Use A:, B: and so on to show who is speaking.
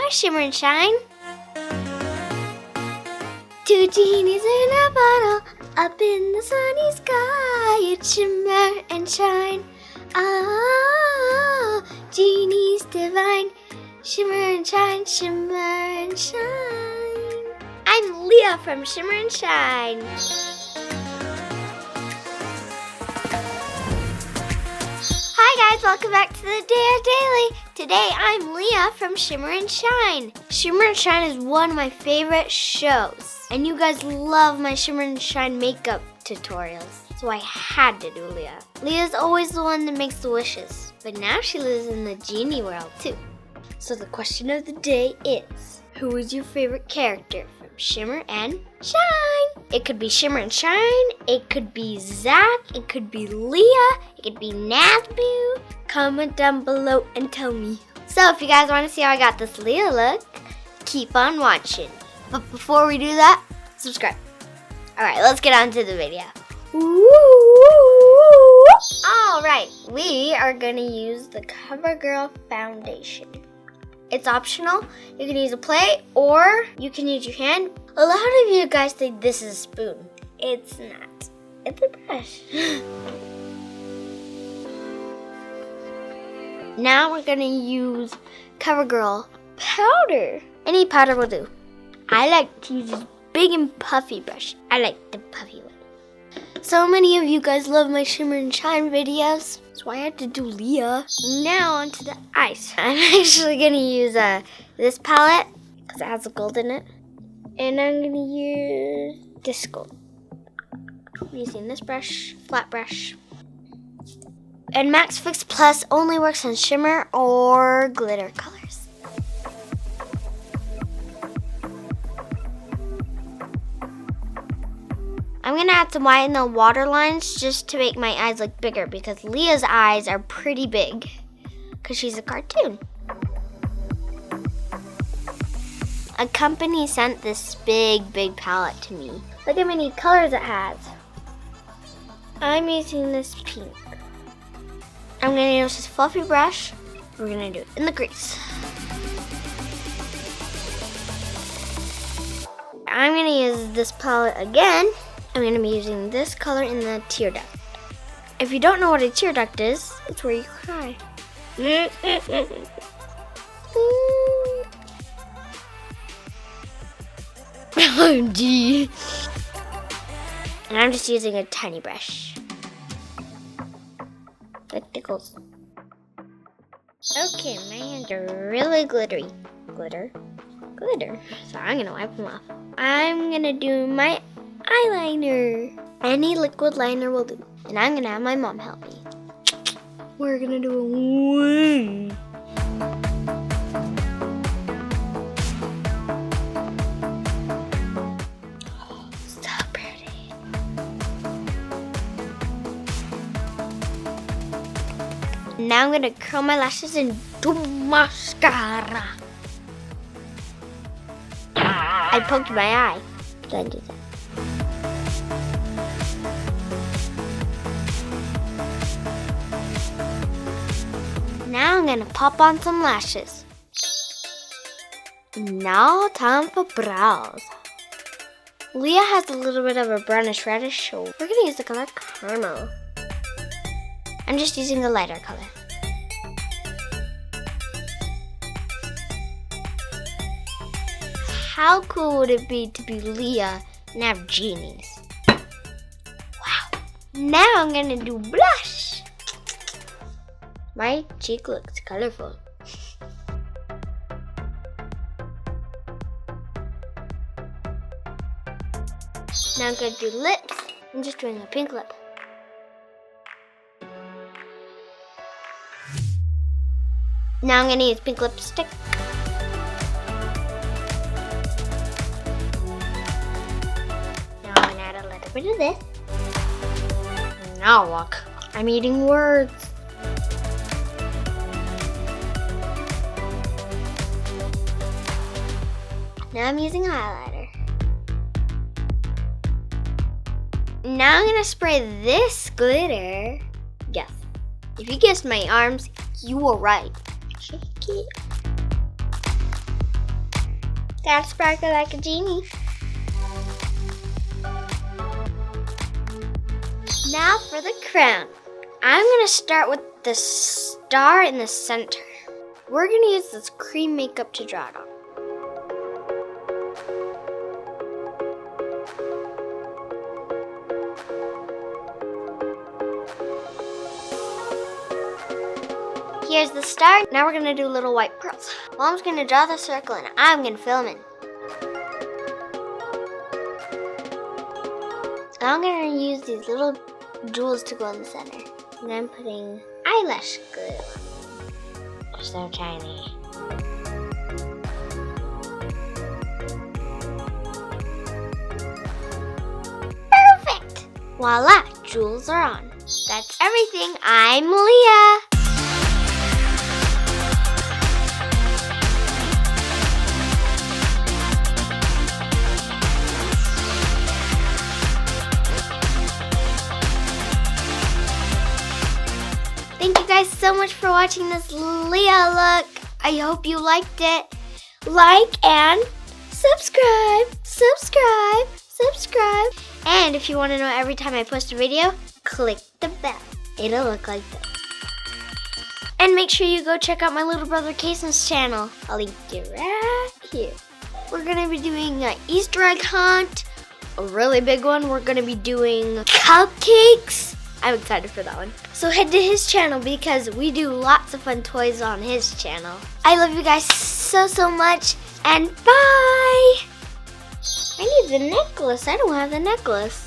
A: Hi, Shimmer and Shine. Two genies in a bottle, up in the sunny sky. It's Shimmer and Shine. Ah, genies divine. Shimmer and shine, shimmer and shine. I'm Leah from Shimmer and Shine. Hi guys, welcome back to the Daya Daily. Today I'm Leah from Shimmer and Shine. Shimmer and Shine is one of my favorite shows. And you guys love my Shimmer and Shine makeup tutorials. So I had to do Leah. Leah's always the one that makes the wishes. But now she lives in the genie world too. So the question of the day is, who is your favorite character from Shimmer and Shine? It could be Shimmer and Shine, it could be Zach, it could be Leah, it could be Nazbu. Comment down below and tell me. So if you guys want to see how I got this Leah look, keep on watching. But before we do that, subscribe. Alright, let's get on to the video. Alright, we are going to use the CoverGirl foundation. It's optional. You can use a plate or you can use your hand. A lot of you guys think this is a spoon. It's not. It's a brush. Now we're going to use CoverGirl powder. Any powder will do. I like to use this big and puffy brush. I like the puffy one. So many of you guys love my Shimmer and Shine videos. So I had to do Leah. Now onto the eyes. I'm actually going to use this palette because it has the gold in it. And I'm going to use this gold. I'm using this brush, flat brush. And Max Fix Plus only works on shimmer or glitter colors. I'm going to add some white in the waterlines just to make my eyes look bigger because Leah's eyes are pretty big because she's a cartoon. A company sent this big palette to me. Look how many colors it has. I'm using this pink. I'm going to use this fluffy brush. We're going to do it in the crease. I'm going to use this palette again. I'm going to be using this color in the tear duct. If you don't know what a tear duct is, it's where you cry. OMG. And I'm just using a tiny brush. That tickles. Okay, my hands are really glittery. Glitter. So I'm going to wipe them off. I'm going to do my eyeliner. Any liquid liner will do. And I'm gonna have my mom help me. We're gonna do a wing. Oh, so pretty. Now I'm gonna curl my lashes and do mascara. I poked my eye. Don't do that. Now I'm going to pop on some lashes. Now time for brows. Leah has a little bit of a brownish reddish, so we're going to use the color caramel. I'm just using a lighter color. How cool would it be to be Leah and have genies? Wow. Now I'm going to do blush. My cheek looks colorful. Now I'm going to do lips. I'm just doing a pink lip. Now I'm going to use pink lipstick. Now I'm going to add a little bit of this. Now look, I'm eating words. Now I'm using highlighter. Now I'm gonna spray this glitter. Yes. If you guessed my arms, you were right. Shake it. Gotta sparkle like a genie. Now for the crown. I'm gonna start with the star in the center. We're gonna use this cream makeup to draw it on. Here's the star. Now we're gonna do little white pearls. Mom's gonna draw the circle and I'm gonna fill them in. Now I'm gonna use these little jewels to go in the center. And I'm putting eyelash glue on. They're so tiny. Perfect! Voila, jewels are on. That's everything. I'm Leah. Thank you guys so much for watching this Leah look. I hope you liked it. Like and subscribe. And if you want to know every time I post a video, click the bell. It'll look like this. And make sure you go check out my little brother Cason's channel. I'll link it right here. We're going to be doing an Easter egg hunt, a really big one. We're going to be doing cupcakes. I'm excited for that one. So head to his channel because we do lots of fun toys on his channel. I love you guys so much, and bye! I need the necklace. I don't have the necklace.